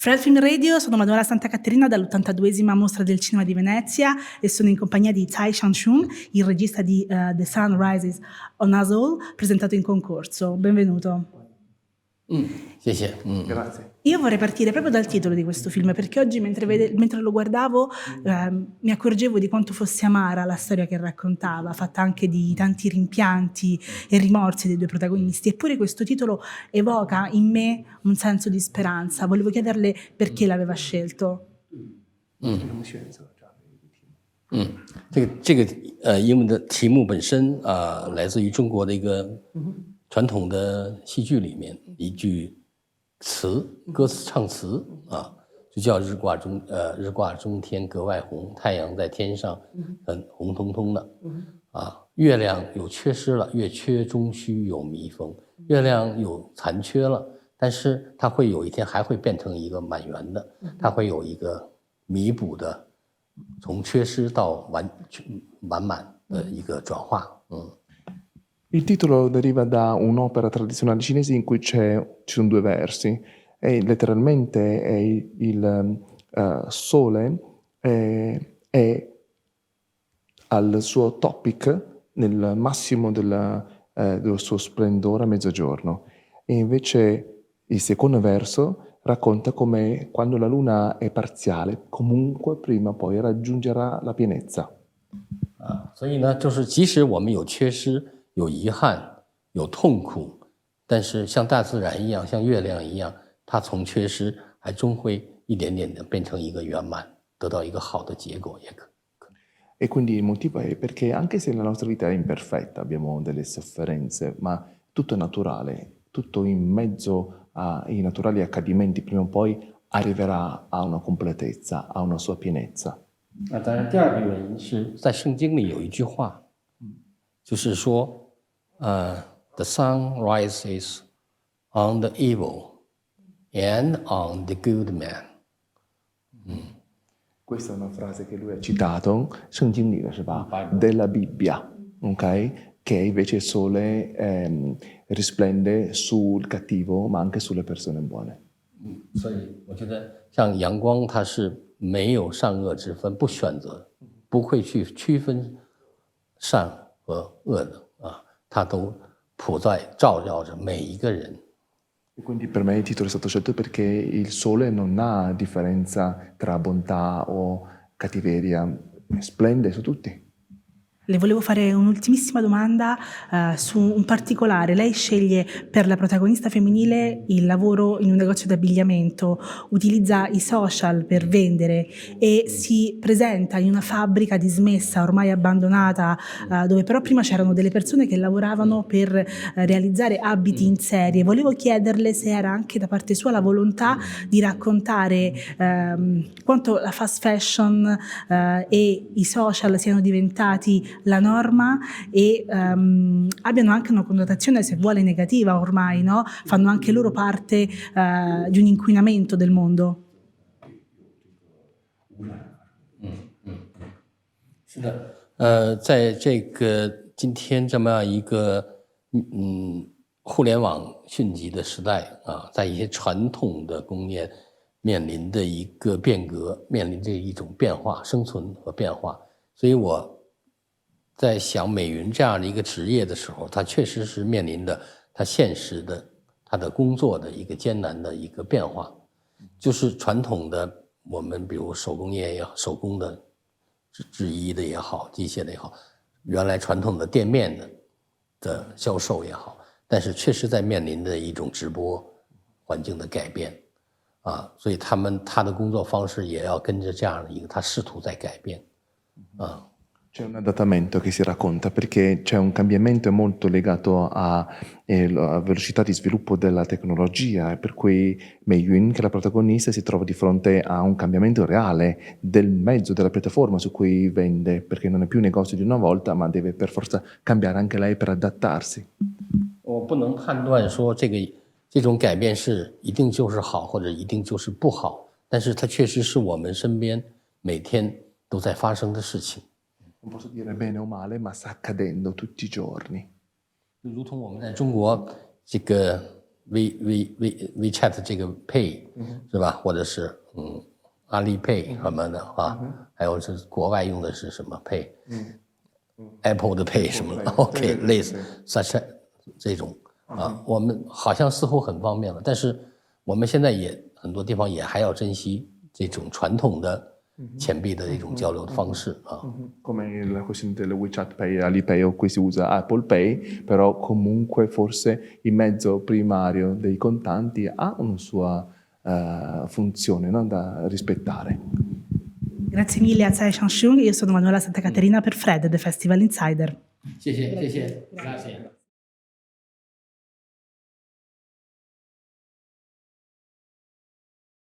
Fred Film Radio, sono Manuela Santa Caterina dall'82esima Mostra del Cinema di Venezia e sono in compagnia di Tsai Shan-chun, il regista di The Sun Rises on Us All, presentato in concorso. Benvenuto. Grazie. Io vorrei partire proprio dal titolo di questo film, perché oggi mentre lo guardavo mi accorgevo di quanto fosse amara la storia che raccontava, fatta anche di tanti rimpianti e rimorsi dei due protagonisti, eppure questo titolo evoca in me un senso di speranza. Volevo chiederle perché l'aveva scelto. 这个英文的题目本身来自于中国的一个传统的戏剧里面一句词，歌词唱词就叫日挂中天格外红，太阳在天上很红彤彤的月亮有缺失了，月缺中须有弥丰，月亮有残缺了，但是它会有一天还会变成一个满圆的，它会有一个弥补的，从缺失到完满的一个转化。Il titolo deriva da un'opera tradizionale cinese in cui ci sono due versi e letteralmente è il sole è al suo topic nel massimo dello suo splendore a mezzogiorno e invece il secondo verso racconta come quando la luna è parziale comunque prima o poi raggiungerà la pienezza. 所以呢，就是即使我们有缺失、有遗憾、有痛苦，但是像大自然一样，像月亮一样，它从缺失还终会一点点的变成一个圆满，得到一个好的结果也可。E quindi il motivo è perché anche se la nostra vita è imperfetta, abbiamo delle sofferenze, ma tutto è naturale, tutto in mezzo ai naturali accadimenti prima o poi arriverà a una completezza, a una sua pienezza. 当然，第二个原因是在圣经里有一句话，就是说，the sun rises on the evil and on the good man。Questa è una frase che lui ha citato, 圣经里的是吧 della Bibbia, ok? Che invece il sole risplende sul cattivo, ma anche sulle persone buone. 所以我觉得像阳光，它是没有善恶之分，不选择，不会去区分善和恶的它都普在照耀着每一个人。E quindi per me il titolo è stato scelto perché il sole non ha differenza tra bontà o cattiveria, splende su tutti. Le volevo fare un'ultimissima domanda su un particolare. Lei sceglie per la protagonista femminile il lavoro in un negozio d'abbigliamento, utilizza i social per vendere e si presenta in una fabbrica dismessa, ormai abbandonata, dove però prima c'erano delle persone che lavoravano per realizzare abiti in serie. Volevo chiederle se era anche da parte sua la volontà di raccontare quanto la fast fashion e i social siano diventati la norma e abbiano anche una connotazione, se vuole, negativa ormai, no? Fanno anche loro parte di un inquinamento del mondo. 是的，在这个今天这么样一个互联网迅疾的时代在一些传统的工业面临的一个变革，面临着一种变化，生存和变化，所以我在想美云这样的一个职业的时候，它确实是面临的它现实的它的工作的一个艰难的一个变化，就是传统的我们比如手工业也好，手工的制衣的也好，机械的也好，原来传统的店面的销售也好，但是确实在面临着一种直播环境的改变所以他的工作方式也要跟着这样的一个，他试图在改变C'è un adattamento che si racconta perché c'è un cambiamento molto legato alla velocità di sviluppo della tecnologia, per cui Mei Yun, che è la protagonista, si trova di fronte a un cambiamento reale del mezzo, della piattaforma su cui vende, perché non è più un negozio di una volta, ma deve per forza cambiare anche lei per adattarsi. 我不能判断说这种改变是一定就是好或者一定就是不好，但是它确实是我们身边每天都在发生的事情。Non posso dire bene o male, ma sta accadendo tutti i giorni. 如同我们在中国这个 WeChat 这个 Pay 是吧？或者是阿里 Pay 什么的啊，还有是国外用的是什么 Pay，Apple 的 Pay 什么的 ，OK， 类似 such 这种啊，我们好像似乎很方便了，但是我们现在也很多地方也还要珍惜这种传统的钱币的一种交流的方式啊。Come la questione delle WeChat Pay, Alipay o qui si usa Apple Pay, però comunque forse il mezzo primario dei contanti ha una sua funzione, no? Da rispettare. Grazie mille a Tsai Shang-shung, io sono Manuela Santa Caterina per Fred, The Festival Insider. 谢谢，谢谢，谢谢。